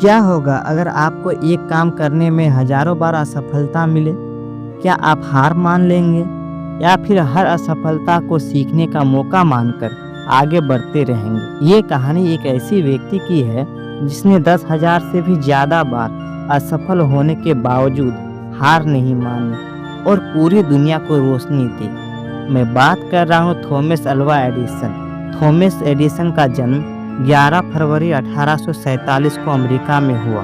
क्या होगा अगर आपको एक काम करने में हजारों बार असफलता मिले? क्या आप हार मान लेंगे या फिर हर असफलता को सीखने का मौका मानकर आगे बढ़ते रहेंगे? ये कहानी एक ऐसी व्यक्ति की है जिसने 10,000 से भी ज़्यादा बार असफल होने के बावजूद हार नहीं मानी और पूरी दुनिया को रोशनी दी। मैं बात कर रहा हूँ Thomas Alva Edison. Thomas Edison का जन्म 11 फरवरी 1847 को अमेरिका में हुआ।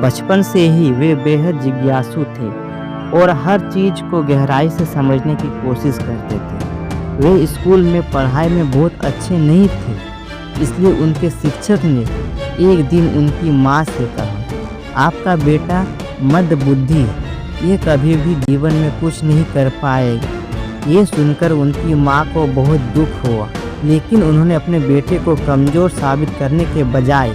बचपन से ही वे बेहद जिज्ञासु थे और हर चीज़ को गहराई से समझने की कोशिश करते थे। वे स्कूल में पढ़ाई में बहुत अच्छे नहीं थे, इसलिए उनके शिक्षक ने एक दिन उनकी माँ से कहा, आपका बेटा मंदबुद्धि है, ये कभी भी जीवन में कुछ नहीं कर पाएगा। ये सुनकर उनकी माँ को बहुत दुख हुआ, लेकिन उन्होंने अपने बेटे को कमज़ोर साबित करने के बजाय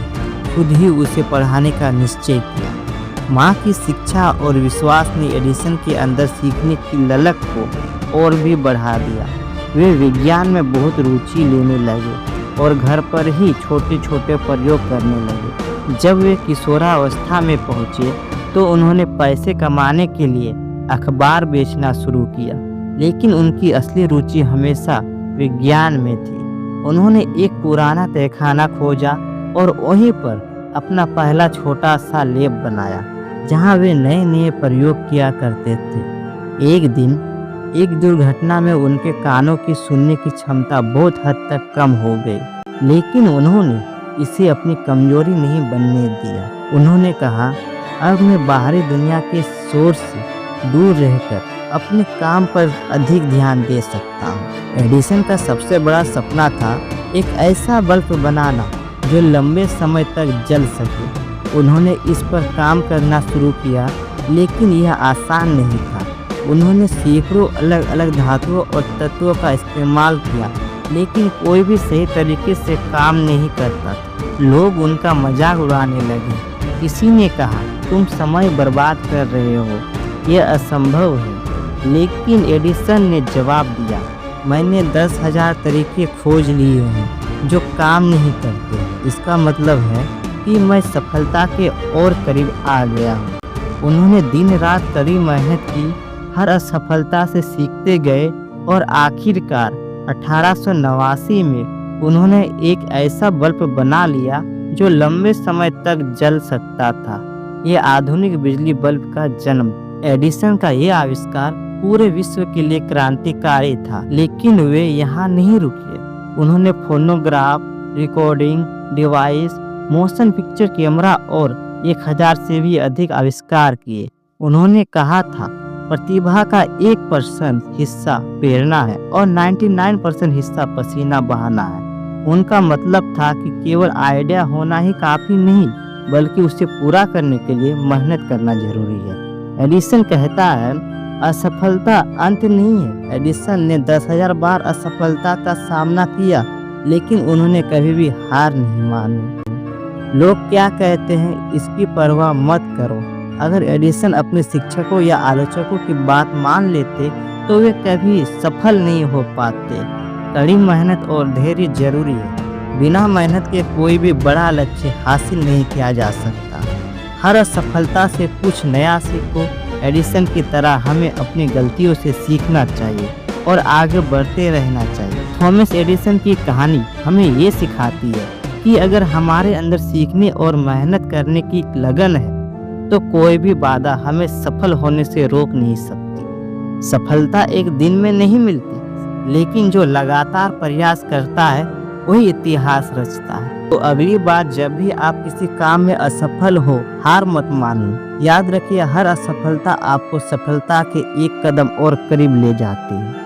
खुद ही उसे पढ़ाने का निश्चय किया। माँ की शिक्षा और विश्वास ने एडिसन के अंदर सीखने की ललक को और भी बढ़ा दिया। वे विज्ञान में बहुत रुचि लेने लगे और घर पर ही छोटे छोटे प्रयोग करने लगे। जब वे किशोरावस्था में पहुँचे तो उन्होंने पैसे कमाने के लिए अखबार बेचना शुरू किया, लेकिन उनकी असली रुचि हमेशा विज्ञान में थी। उन्होंने एक पुराना तहखाना खोजा और वहीं पर अपना पहला छोटा सा लैब बनाया, जहां वे नए नए प्रयोग किया करते थे। एक दिन एक दुर्घटना में उनके कानों की सुनने की क्षमता बहुत हद तक कम हो गई, लेकिन उन्होंने इसे अपनी कमजोरी नहीं बनने दिया। उन्होंने कहा, अब मैं बाहरी दुनिया के शोर से दूर रहकर अपने काम पर अधिक ध्यान दे सकता हूँ। एडिसन का सबसे बड़ा सपना था एक ऐसा बल्ब बनाना जो लंबे समय तक जल सके। उन्होंने इस पर काम करना शुरू किया, लेकिन यह आसान नहीं था। उन्होंने सैकड़ों अलग अलग धातुओं और तत्वों का इस्तेमाल किया, लेकिन कोई भी सही तरीके से काम नहीं करता था। लोग उनका मजाक उड़ाने लगे। किसी ने कहा, तुम समय बर्बाद कर रहे हो, यह असंभव है। लेकिन एडिसन ने जवाब दिया, मैंने 10,000 तरीके खोज लिए हैं जो काम नहीं करते। इसका मतलब है कि मैं सफलता के और करीब आ गया हूँ। उन्होंने दिन रात कड़ी मेहनत की, हर असफलता से सीखते गए और आखिरकार 1889 में उन्होंने एक ऐसा बल्ब बना लिया जो लंबे समय तक जल सकता था। ये आधुनिक बिजली बल्ब का जन्म। एडिसन का यह आविष्कार पूरे विश्व के लिए क्रांतिकारी था, लेकिन वे यहाँ नहीं रुके। उन्होंने phonograph, recording device, motion picture camera और 1000 से भी अधिक आविष्कार किए। उन्होंने कहा था, प्रतिभा का 1% हिस्सा प्रेरणा है और 99% हिस्सा पसीना बहाना है। उनका मतलब था कि केवल आइडिया होना ही काफी नहीं, बल्कि उसे पूरा करने के लिए मेहनत करना जरूरी है। एडिसन कहता है, असफलता अंत नहीं है। एडिसन ने 10,000 बार असफलता का सामना किया, लेकिन उन्होंने कभी भी हार नहीं मानी। लोग क्या कहते हैं, इसकी परवाह मत करो। अगर एडिसन अपने शिक्षकों या आलोचकों की बात मान लेते तो वे कभी सफल नहीं हो पाते। कड़ी मेहनत और धैर्य जरूरी है। बिना मेहनत के कोई भी बड़ा लक्ष्य हासिल नहीं किया जा सकता। हर असफलता से कुछ नया सीखो। एडिसन की तरह हमें अपनी गलतियों से सीखना चाहिए और आगे बढ़ते रहना चाहिए। थॉमस एडिसन की कहानी हमें ये सिखाती है कि अगर हमारे अंदर सीखने और मेहनत करने की लगन है तो कोई भी बाधा हमें सफल होने से रोक नहीं सकती। सफलता एक दिन में नहीं मिलती, लेकिन जो लगातार प्रयास करता है वही इतिहास रचता है। तो अगली बार जब भी आप किसी काम में असफल हो, हार मत मानिए। याद रखिए, हर असफलता आपको सफलता के एक कदम और करीब ले जाती है।